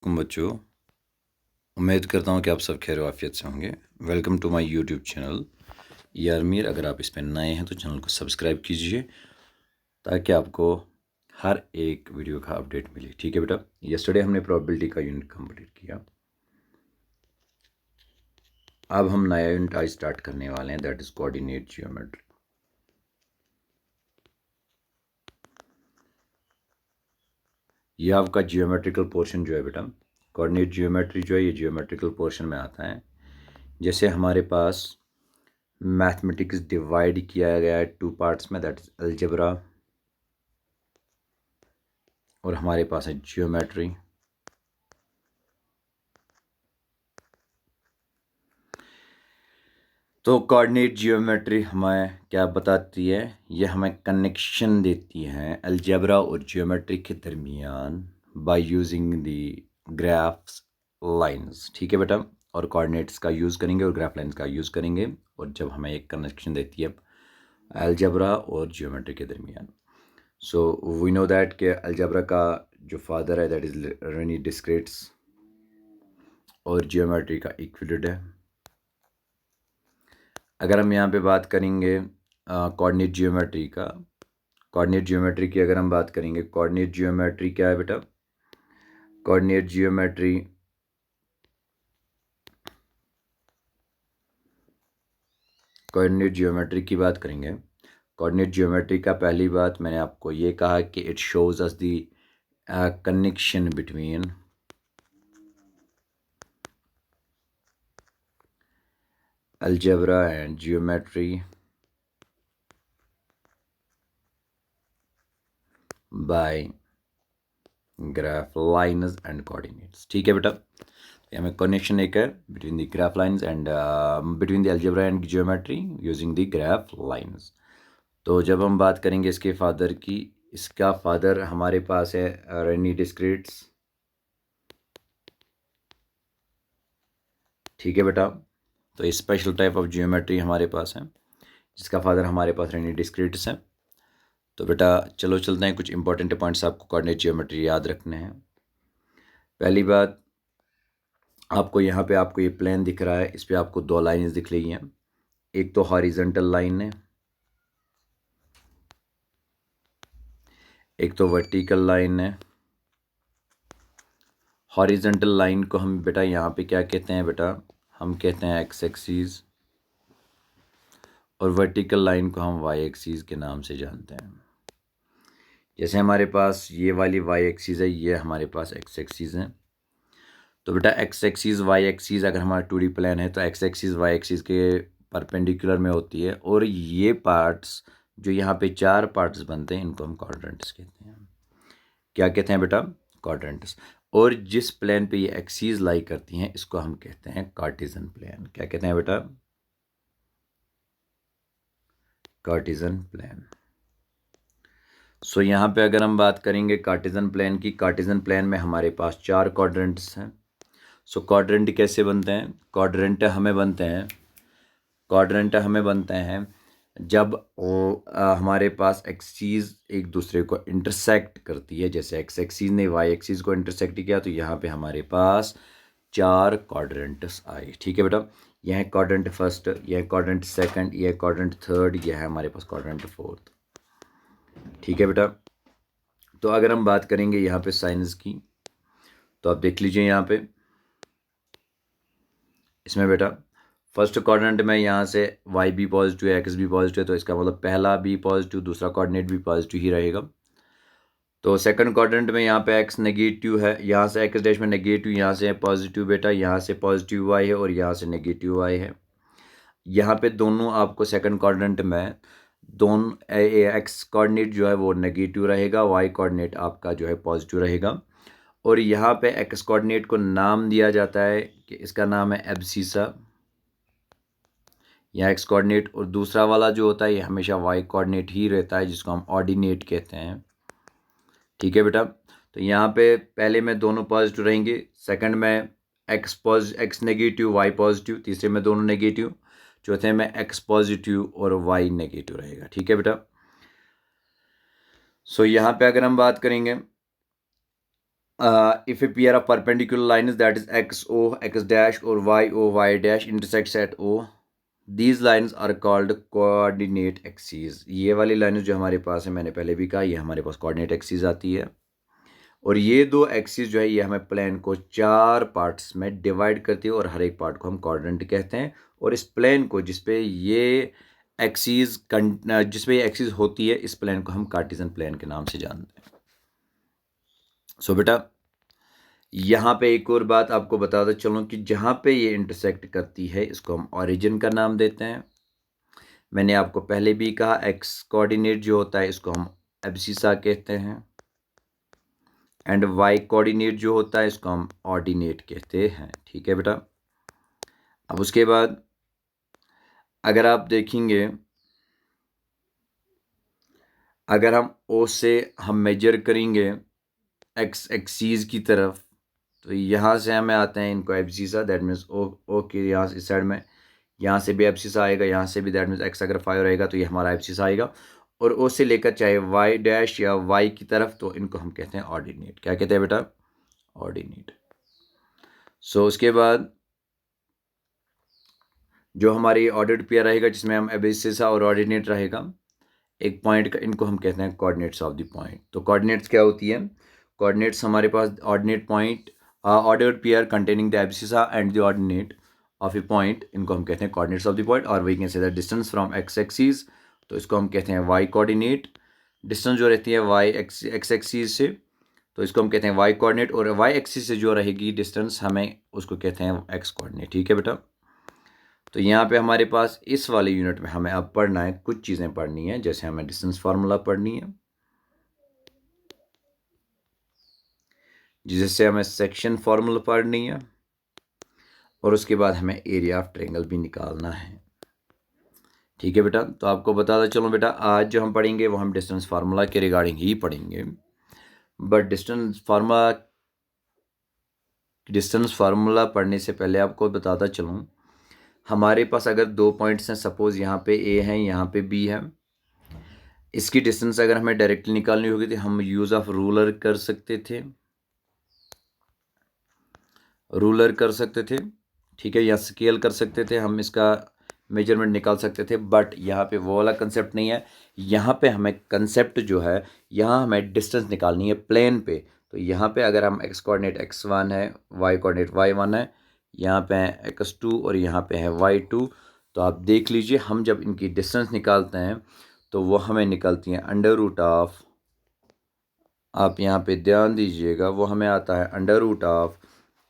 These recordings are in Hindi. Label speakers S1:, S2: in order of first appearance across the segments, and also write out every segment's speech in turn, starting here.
S1: वालेकुम बच्चों, उम्मीद करता हूँ कि आप सब खैर आफियत से होंगे। Welcome to my YouTube channel यार मीर। अगर आप इस पर नए हैं तो चैनल को सब्सक्राइब कीजिए ताकि आपको हर एक वीडियो का अपडेट मिले। ठीक है बेटा, यस्टरडे हमने प्रोबेबिलिटी का यूनिट कंप्लीट किया। अब हम नया यूनिट आज स्टार्ट करने वाले हैं, दैट इज़ कोऑर्डिनेट जियोमेट्री। ये आपका जियोमेट्रिकल पोर्शन जो है बेटा, कोऑर्डिनेट जियोमेट्री जो है ये जियोमेट्रिकल पोर्शन में आता है। जैसे हमारे पास मैथमेटिक्स डिवाइड किया गया है टू पार्ट्स में, दैट इज अलजेब्रा, और हमारे पास है जियोमेट्री। तो कोऑर्डिनेट जियोमेट्री हमें क्या बताती है? ये हमें कनेक्शन देती है अलजेब्रा और जियोमेट्री के दरमियान by using the graphs lines. ठीक है बेटा, और कोऑर्डिनेट्स का यूज़ करेंगे और ग्राफ लाइंस का यूज़ करेंगे, और जब हमें एक कनेक्शन देती है अलजेब्रा और जियोमेट्री के दरमियान। सो वी नो दैट कि अलजेब्रा का जो फादर है दैट इज़ रेनी डिस्क्रेट्स, और जियोमेट्री का इक्विलेट है। अगर हम यहाँ पे बात करेंगे कोऑर्डिनेट जियोमेट्री का, कोऑर्डिनेट जियोमेट्री की अगर हम बात करेंगे, कोऑर्डिनेट जियोमेट्री क्या है बेटा? कोऑर्डिनेट जियोमेट्री कोऑर्डिनेट जियोमेट्री की बात करेंगे। कोऑर्डिनेट जियोमेट्री का पहली बात मैंने आपको ये कहा कि it shows us the connection between algebra and geometry by graph lines and coordinates. ठीक है बेटा, हमें कनेक्शन एक है between the graph lines and between the algebra and geometry using the graph lines. तो जब हम बात करेंगे इसके फादर की, इसका फादर हमारे पास है रेनी डिस्क्रीट्स। ठीक है बेटा, तो स्पेशल टाइप ऑफ जियोमेट्री हमारे पास है जिसका फादर हमारे पास रेनी डिस्क्रीट्स है। तो बेटा चलो चलते हैं, कुछ इंपॉर्टेंट पॉइंट्स आपको कोऑर्डिनेट जियोमेट्री याद रखने हैं। पहली बात, आपको यहाँ पे आपको ये प्लेन दिख रहा है, इस पे आपको दो लाइन्स दिख रही हैं। एक तो हॉरिजॉन्टल लाइन है, एक तो वर्टिकल लाइन है। हॉरिजॉन्टल लाइन को हम बेटा यहाँ पे क्या कहते हैं बेटा? हम कहते हैं एक्स एक्सीज, और वर्टिकल लाइन को हम वाई एक्सीज के नाम से जानते हैं। जैसे हमारे पास ये वाली वाई एक्सीज है, ये हमारे पास एक्स एक्सीज है। तो बेटा एक्स एक्सीज वाई एक्सीज अगर हमारा 2D प्लान है तो एक्स एक्सीज वाई एक्सीज के परपेंडिकुलर में होती है, और ये पार्ट्स जो यहाँ पे चार पार्ट्स बनते हैं इनको हम क्वाड्रेंट्स कहते हैं। क्या कहते हैं बेटा? क्वाड्रेंट्स। और जिस प्लेन पे ये एक्सीज लाई करती हैं इसको हम कहते हैं कार्टेशियन प्लेन। क्या कहते हैं बेटा? Cartesian plane. सो यहाँ पे अगर हम बात करेंगे कार्टेशियन प्लेन की, कार्टेशियन प्लेन में हमारे पास चार क्वाड्रेंट्स हैं। सो क्वाड्रेंट कैसे बनते हैं? क्वाड्रेंट हमें बनते हैं जब हमारे पास एक्सीज एक दूसरे को इंटरसेक्ट करती है। जैसे एक्स एक्सीज ने वाई एक्सीज को इंटरसेक्ट किया तो यहाँ पे हमारे पास चार क्वाड्रेंट्स आए। ठीक है बेटा, यह है क्वाड्रेंट फर्स्ट, यह है क्वाड्रेंट सेकंड, यह है क्वाड्रेंट थर्ड, यह है हमारे पास क्वाड्रेंट फोर्थ। ठीक है बेटा, तो अगर हम बात करेंगे यहाँ पे साइंस की, तो आप देख लीजिए यहाँ पे इसमें बेटा फर्स्ट क्वाड्रेंट में यहाँ से वाई भी पॉजिटिव है, एक्स भी पॉजिटिव है, तो इसका मतलब पहला भी पॉजिटिव, दूसरा कोऑर्डिनेट भी पॉजिटिव ही रहेगा। तो सेकंड क्वाड्रेंट में यहाँ पे एक्स नेगेटिव है, यहाँ से एक्स डैश में नेगेटिव, यहाँ से पॉजिटिव बेटा, यहाँ से पॉजिटिव वाई है और यहाँ से नेगेटिव वाई है। यहाँ पे दोनों आपको सेकंड क्वाड्रेंट में दोनों एक्स कोऑर्डिनेट जो है वो नेगेटिव रहेगा, वाई कोऑर्डिनेट आपका जो है पॉजिटिव रहेगा। और यहाँ पे एक्स कोऑर्डिनेट को नाम दिया जाता है कि इसका नाम है एब्सिसा, यहाँ एक्स कोऑर्डिनेट, और दूसरा वाला जो होता है ये हमेशा वाई कोऑर्डिनेट ही रहता है जिसको हम ऑर्डिनेट कहते हैं। ठीक है बेटा, तो यहाँ पे पहले में दोनों पॉजिटिव रहेंगे, सेकंड में एक्स नेगेटिव वाई पॉजिटिव, तीसरे में दोनों नेगेटिव, चौथे में एक्स पॉजिटिव और वाई नेगेटिव रहेगा। ठीक है बेटा, सो यहाँ पे अगर हम बात करेंगे if a pair of perpendicular lines, that is XO, X dash or YO, Y dash intersects at O, these lines are called coordinate axes. ये वाली लाइनें जो हमारे पास है, मैंने पहले भी कहा, ये हमारे पास coordinate axes आती है। और ये दो एक्सिस जो है ये हमें प्लेन को 4 पार्ट्स में डिवाइड करती है और हर एक पार्ट को हम कोऑर्डिनेट कहते हैं। और इस प्लेन को जिसपे ये एक्सिस होती है, इस प्लेन को हम कार्टेशियन प्लेन के नाम से जानते हैं। सो बेटा यहाँ पे एक और बात आपको बताता चलूँ कि जहाँ पे ये इंटरसेक्ट करती है इसको हम ओरिजिन का नाम देते हैं। मैंने आपको पहले भी कहा एक्स कोऑर्डिनेट जो होता है इसको हम एब्सिसा कहते हैं, एंड वाई कोऑर्डिनेट जो होता है इसको हम ऑर्डिनेट कहते हैं। ठीक है बेटा। अब उसके बाद अगर आप देखेंगे, अगर हम ओ से हम मेजर करेंगे एक्स एक्सीज की तरफ, तो यहाँ से हमें आते हैं इनको एब्सिसा, दैट मीन्स ओ के यहाँ इस साइड में, यहाँ से भी एब्सिसा आएगा, यहाँ से भी, दैट मीन्स एक्स अगर 5 रहेगा तो ये हमारा एब्सिसा आएगा। और ओ से लेकर चाहे वाई डैश या वाई की तरफ, तो इनको हम कहते हैं ऑर्डिनेट। क्या कहते हैं बेटा? ऑर्डिनेट। सो उसके बाद जो हमारी ऑर्डर्ड पेयर रहेगा जिसमें हम एब्सिसा और ऑर्डिनेट रहेगा एक पॉइंट का, इनको हम कहते हैं कोऑर्डिनेट्स ऑफ द पॉइंट। तो कोऑर्डिनेट्स क्या होती है? कोऑर्डिनेट्स हमारे पास ordinate point, ordered pair containing the abscissa and the ordinate of a point, इनको हम कहते हैं कोऑर्डिनेट्स ऑफ द पॉइंट। और we can say the distance from X axis, तो इसको हम कहते हैं वाई कोऑर्डिनेट। डिस्टेंस जो रहती है वाई एक्स एक्सिस से, तो इसको हम कहते हैं वाई कोऑर्डिनेट। और वाई एक्सिस से जो रहेगी डिस्टेंस, हमें उसको कहते हैं एक्स कोऑर्डिनेट। ठीक है बेटा। तो यहाँ पे हमारे पास इस वाले यूनिट में हमें अब पढ़ना है, कुछ चीज़ें पढ़नी है, जैसे हमें डिस्टेंस फार्मूला पढ़नी है, जिससे हमें सेक्शन फार्मूला पढ़नी है, और उसके बाद हमें एरिया ऑफ ट्रायंगल भी निकालना है। ठीक है बेटा। तो आपको बताता चलो बेटा, आज जो हम पढ़ेंगे वो हम डिस्टेंस फार्मूला के रिगार्डिंग ही पढ़ेंगे। बट डिस्टेंस फार्मूला पढ़ने से पहले आपको बताता चलूँ, हमारे पास अगर 2 पॉइंट्स हैं, सपोज यहाँ पे ए है, यहाँ पे बी है, इसकी डिस्टेंस अगर हमें डायरेक्टली निकालनी होगी तो हम यूज़ ऑफ रूलर कर सकते थे, ठीक है, या स्केल कर सकते थे, हम इसका मेजरमेंट निकाल सकते थे। बट यहाँ पे वो वाला कंसेप्ट नहीं है। यहाँ पे हमें कंसेप्ट जो है, यहाँ हमें डिस्टेंस निकालनी है प्लेन पे। तो यहाँ पे अगर हम एक्स कोऑर्डिनेट x1 है, वाई कोऑर्डिनेट y1 है, यहाँ पे है x2 और यहाँ पे है y2, तो आप देख लीजिए हम जब इनकी डिस्टेंस निकालते हैं तो वो हमें निकलती हैं अंडर रूट ऑफ, आप यहाँ पे ध्यान दीजिएगा, वो हमें आता है under root of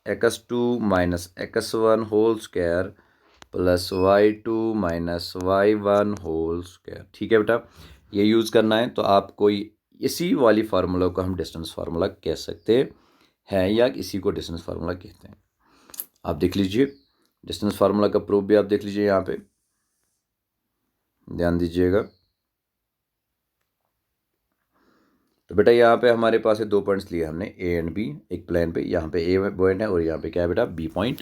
S1: x2 minus x1 whole square plus y2 minus y1 whole square. ठीक है बेटा, ये यूज़ करना है। तो आपको इसी वाली फार्मूला को हम डिस्टेंस फार्मूला कह सकते हैं, या इसी को डिस्टेंस फार्मूला कहते हैं। आप देख लीजिए डिस्टेंस फार्मूला का प्रूफ भी आप देख लीजिए, यहाँ पे ध्यान दीजिएगा। तो बेटा यहाँ पे हमारे पास है 2 पॉइंट्स लिए हमने, ए एंड बी, एक प्लेन पे, यहाँ पे ए पॉइंट है और यहाँ पे क्या है बेटा? B point.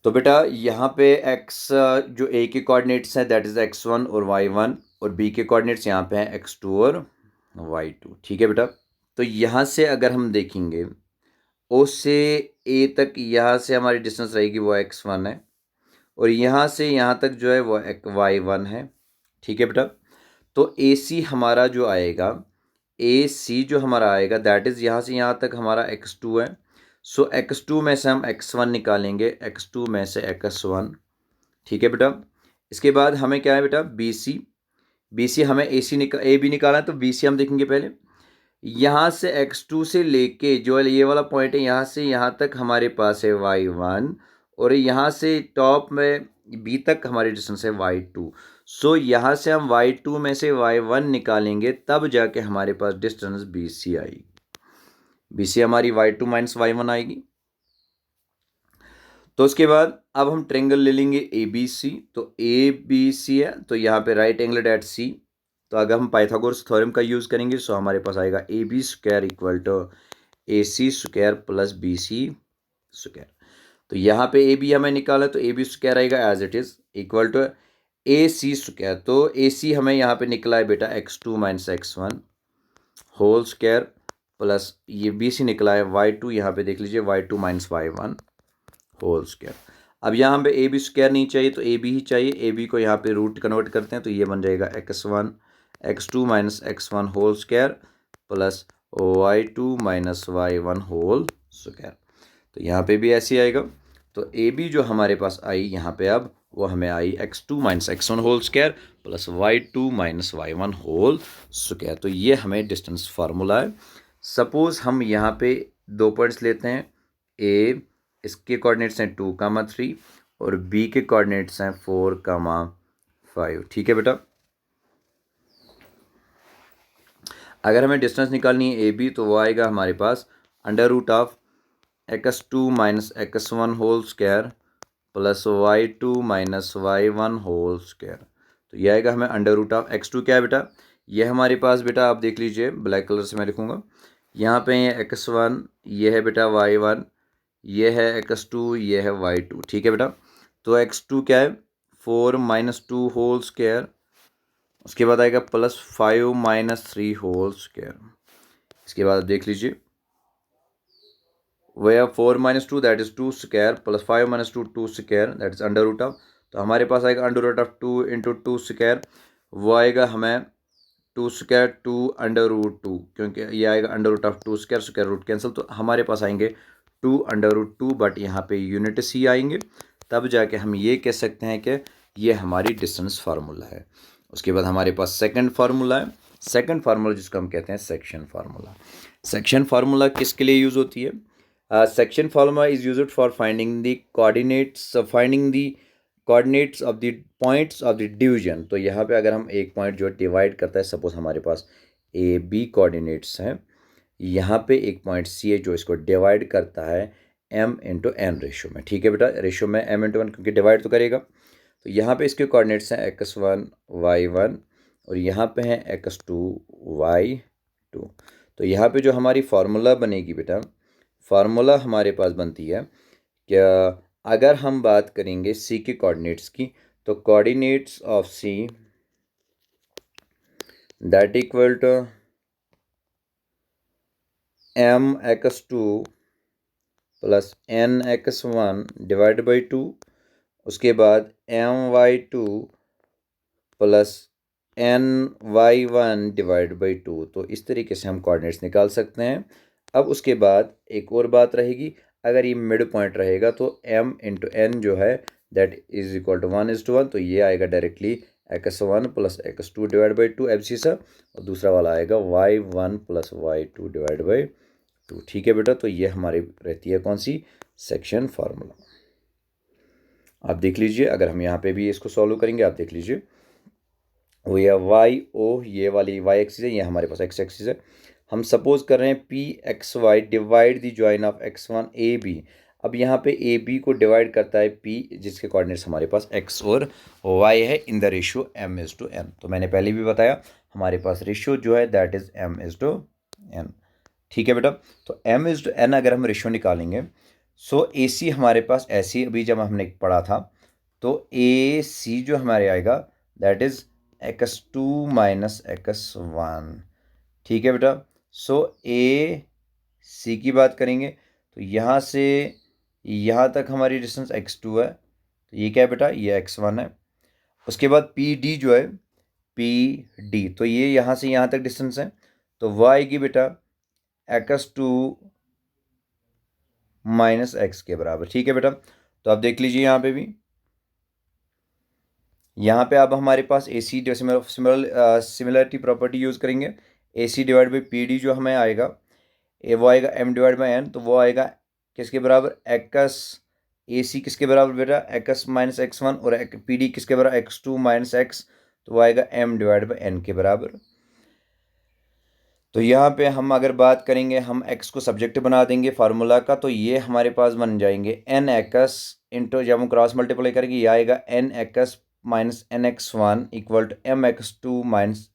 S1: तो बेटा यहाँ पे एक्स जो ए के कोऑर्डिनेट्स हैं दैट इज़ x1 और y1, और बी के कोऑर्डिनेट्स यहाँ पे हैं x2 और y2। ठीक है बेटा। तो यहाँ से अगर हम देखेंगे ओ से ए तक, यहाँ से हमारी डिस्टेंस रहेगी वो x1 है, और यहाँ से यहाँ तक जो है वो y1 है। ठीक है बेटा। तो ए सी हमारा जो आएगा, ए सी जो हमारा आएगा दैट इज़ यहाँ से यहाँ तक हमारा x2 है। सो x2 में से हम x1 निकालेंगे, x2 में से x1। ठीक है बेटा। इसके बाद हमें क्या है बेटा? बी सी हमें ए बी निकालना है, तो बी सी हम देखेंगे पहले। यहाँ से x2 से लेके जो ये वाला पॉइंट है, यहाँ से यहाँ तक हमारे पास है y1, और यहाँ से टॉप में बी तक हमारी डिस्टेंस है y2। सो यहाँ से हम y2 में से y1 निकालेंगे, तब जाके हमारे पास डिस्टेंस बी सी आएगी। बी सी हमारी y2 माइनस y1 आएगी। तो उसके बाद अब हम ट्रायंगल ले लेंगे ए बी सी। तो ए बी सी है, तो यहाँ पे राइट एंगल एट सी, तो अगर हम पाइथागोरस थ्योरम का यूज़ करेंगे सो हमारे पास आएगा A B square equal to A C square plus B C square. तो यहाँ पे ए बी हमें निकाला, तो ए बी स्क्वायर आएगा as it is equal to A C square. तो ए सी हमें यहाँ पे निकला है बेटा x2 minus x1 whole square plus ये बी सी निकला है y2, यहाँ पे देख लीजिए y2 minus y1 whole square. अब यहाँ पे ए बी स्क्वायर नहीं चाहिए तो ए बी ही चाहिए। ए बी को यहाँ पे रूट कन्वर्ट करते हैं तो ये बन जाएगा x1 x2 minus x1 whole square plus y2 minus y1 whole square. तो यहाँ पे भी ऐसे आएगा। तो ए बी जो हमारे पास आई यहाँ पे अब वो हमें आई x2 minus x1 whole square plus y2 minus y1 whole square. तो ये हमें डिस्टेंस फार्मूला है। सपोज हम यहाँ पे दो पॉइंट्स लेते हैं, ए इसके कोऑर्डिनेट्स हैं 2,3 और बी के कोऑर्डिनेट्स हैं 4,5। ठीक है बेटा। अगर हमें डिस्टेंस निकालनी है ए बी तो वो आएगा हमारे पास under root of x2 minus x1 whole square plus y2 minus y1 whole square. तो ये आएगा हमें अंडर रूट ऑफ x2 क्या है बेटा, ये हमारे पास बेटा आप देख लीजिए ब्लैक कलर से मैं लिखूँगा। यहाँ पे ये x1, ये है बेटा y1, ये है x2, ये है y2। ठीक है बेटा। तो x2 क्या है 4 माइनस 2 होल स्क्वायर, उसके बाद आएगा प्लस 5 माइनस 3 होल स्क्वायर। इसके बाद देख लीजिए वह 4 minus 2 that is 2 square plus 5 minus 2 2 square that is under root of. तो हमारे पास आएगा under root of 2 into 2 square, वो आएगा हमें 2 स्क्वायर 2 अंडर रूट 2, क्योंकि ये आएगा under root of 2 square, square root cancel. तो हमारे पास आएंगे 2 अंडर रूट 2, बट यहाँ पे यूनिट सी आएंगे, तब जाके हम ये कह सकते हैं कि ये हमारी डिस्टेंस फार्मूला है। उसके बाद हमारे पास सेकंड फार्मूला है। सेकंड फार्मूला जिसको हम कहते हैं सेक्शन फार्मूला। सेक्शन फार्मूला किसके लिए यूज़ होती है? Section formula is used for finding the coordinates of the points of the division. तो यहाँ पे अगर हम एक पॉइंट जो डिवाइड करता है, सपोज हमारे पास ए बी कोऑर्डिनेट्स हैं, यहाँ पे एक पॉइंट सी है जो इसको डिवाइड करता है m इंटू एन रेशो में। ठीक है बेटा, रेशो में m इंटू एन, क्योंकि डिवाइड तो करेगा। तो यहाँ पे इसके कोऑर्डिनेट्स हैं x1 y1 और यहाँ पे हैं x2 y2। तो यहाँ पे जो हमारी फार्मूला बनेगी बेटा, फार्मूला हमारे पास बनती है क्या, अगर हम बात करेंगे सी के कोऑर्डिनेट्स की, तो coordinates of C that equal to mx2 plus nx1 divide by 2, उसके बाद my2 plus ny1 divide by 2। तो इस तरीके से हम कोऑर्डिनेट्स निकाल सकते हैं। अब उसके बाद एक और बात रहेगी, अगर ये मिड पॉइंट रहेगा तो m इंटू एन जो है दैट इज इक्वल टू 1:1, तो ये आएगा directly x1 plus x2 divide by 2 FC सा, और दूसरा वाला आएगा y1 plus y2 divide by 2। ठीक है बेटा। तो ये हमारी रहती है कौन सी, सेक्शन फार्मूला। आप देख लीजिए, अगर हम यहाँ पे भी इसको सॉल्व करेंगे, आप देख लीजिए वो ये वाई ओ, ये वाली वाई एक्सिस है, ये हमारे पास एक्स एक्सिस है। हम सपोज कर रहे हैं P X Y divide the join of x1 A B. अब यहाँ पे ए बी को डिवाइड करता है पी, जिसके कोऑर्डिनेट्स हमारे पास x और y है इन द रेशियो m:n। तो मैंने पहले भी बताया हमारे पास रेशियो जो है दैट इज m:n। ठीक है बेटा। तो m:n अगर हम रेशियो निकालेंगे, सो ए सी हमारे पास ऐसी, अभी जब हमने पढ़ा था, तो ए सी जो हमारे आएगा that is x2 minus x1। ठीक है बेटा। सो ए सी की बात करेंगे तो यहाँ से यहाँ तक हमारी डिस्टेंस x2 है, तो ये क्या है बेटा, ये x1 है। उसके बाद पी डी जो है, पी डी, तो ये यहाँ से यहाँ तक डिस्टेंस है, तो वह आएगी बेटा x2 माइनस एक्स के बराबर। ठीक है बेटा। तो आप देख लीजिए यहाँ पे भी, यहाँ पे अब हमारे पास ए सी सिमिलरिटी प्रॉपर्टी यूज़ करेंगे। ए सी डिवाइड बाई पी डी जो हमें आएगा, वो आएगा m डिवाइड बाई n, तो वो आएगा किसके बराबर, एक्स। ए सी किसके बराबर बेटा, एक्स माइनस x1, और पी डी किसके बराबर, x2 माइनस एक्स, तो वो आएगा m डिवाइड बाई n के बराबर। तो यहाँ पे हम अगर बात करेंगे, हम x को सब्जेक्ट बना देंगे फार्मूला का, तो ये हमारे पास बन जाएंगे एन एक्स इंटू, जब हम क्रॉस मल्टीप्लाई करेंगे ये आएगा N X minus N x1 equal to mx2 minus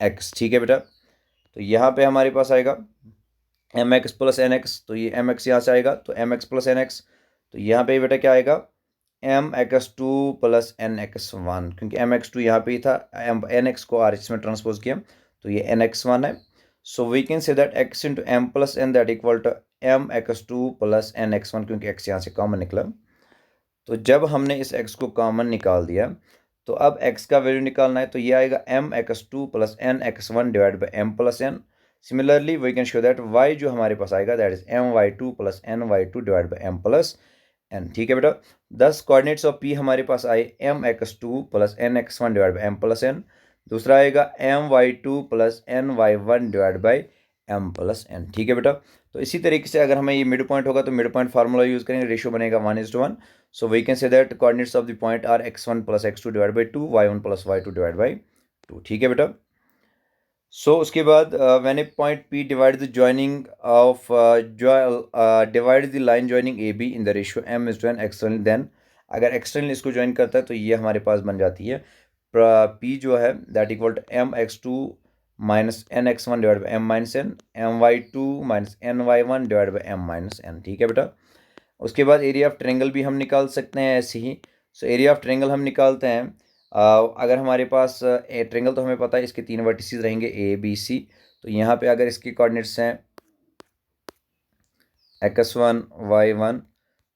S1: X. ठीक है बेटा। तो यहाँ पे हमारे पास आएगा mx प्लस एन एक्स, तो ये mx यहाँ से आएगा, तो mx प्लस एन एक्स, तो यहाँ पे बेटा क्या आएगा mx2 प्लस nx1, क्योंकि mx2 यहाँ पे ही था, nx को आर में ट्रांसपोज किया, तो ये nx1 है। So we can say that x into M plus N that equal to M X two plus N X one, क्योंकि x यहाँ से कॉमन निकला। तो जब हमने इस x को कॉमन निकाल दिया तो अब x का वैल्यू निकालना है, तो ये आएगा M X two plus N X one divide by M plus N. Similarly we can show that y जो हमारे पास आएगा that is M Y two plus N Y two divide by M plus N. ठीक है बेटा, 10 कोऑर्डिनेट्स ऑफ p हमारे पास आए M X two plus N X one divide by M plus N. दूसरा आएगा M Y two plus N Y one divide by M plus N. ठीक है बेटा, तो इसी तरीके से अगर हमें ये मिड पॉइंट होगा तो मिड पॉइंट फार्मूला यूज करेंगे, रेशियो बनेगा 1:1। So we can say that coordinates of the point are x1 plus x2 divide by 2, y1 plus y2 divide by 2। ठीक है बेटा, सो उसके बाद when a point p divide the joining of divide the line joining A B in the ratio m is to N external, then अगर एक्सटर्नल इसको ज्वाइन करता है तो ये हमारे पास बन जाती है p जो है that equal to M X two minus N X one divide by M minus N, M Y two minus N Y one divide by M minus N. ठीक है बेटा, उसके बाद एरिया ऑफ ट्रायंगल भी हम निकाल सकते हैं ऐसे ही। सो एरिया ऑफ ट्रायंगल हम निकालते हैं अगर हमारे पास ट्रायंगल तो हमें पता है इसके 3 वर्टिसेस रहेंगे ए बी सी। तो यहाँ पे अगर इसके कोऑर्डिनेट्स हैं x1 y1,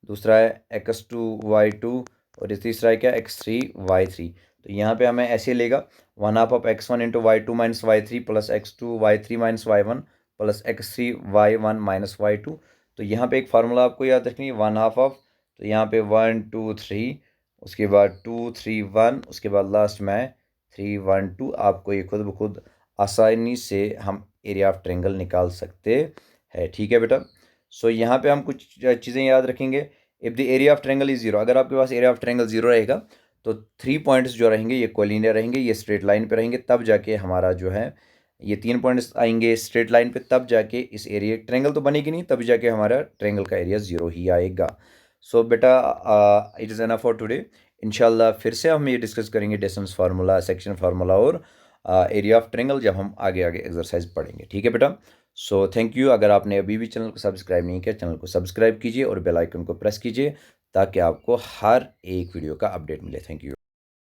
S1: दूसरा है x2 y2 और तीसरा है क्या x3 y3। तो यहाँ पे हमें ऐसे लेगा 1/2 of x1 into y2 minus y3 plus x2 y3 minus y1 plus x3 y1 minus y2। तो यहाँ पे एक फार्मूला आपको याद रखनी है 1/2 ऑफ, तो यहाँ पे 1 2 3, उसके बाद 2 3 1, उसके बाद लास्ट में 3 1 2। आपको ये खुद ब खुद आसानी से हम एरिया ऑफ ट्रायंगल निकाल सकते हैं। ठीक है बेटा, सो यहाँ पे हम कुछ चीज़ें याद रखेंगे। If the area of triangle is zero, अगर आपके पास एरिया ऑफ ट्रायंगल जीरो रहेगा तो 3 पॉइंट्स जो रहेंगे ये कोलिनियर रहेंगे, ये स्ट्रेट लाइन पे रहेंगे, तब जाके हमारा जो है ये 3 पॉइंट्स आएंगे स्ट्रेट लाइन पे, तब जाके इस एरिया ट्रायंगल तो बनेगी नहीं, तब जाके हमारा ट्रायंगल का एरिया जीरो ही आएगा। सो बेटा it is enough for today. इंशाल्लाह फिर से हम ये डिस्कस करेंगे डिस्टेंस फार्मूला, सेक्शन फार्मूला और एरिया ऑफ ट्रायंगल जब हम आगे आगे एक्सरसाइज पढ़ेंगे। ठीक है बेटा, सो थैंक यू। अगर आपने अभी भी चैनल को सब्सक्राइब नहीं किया, चैनल को सब्सक्राइब कीजिए और बेल आइकन को प्रेस कीजिए ताकि आपको हर एक वीडियो का अपडेट मिले। Thank you.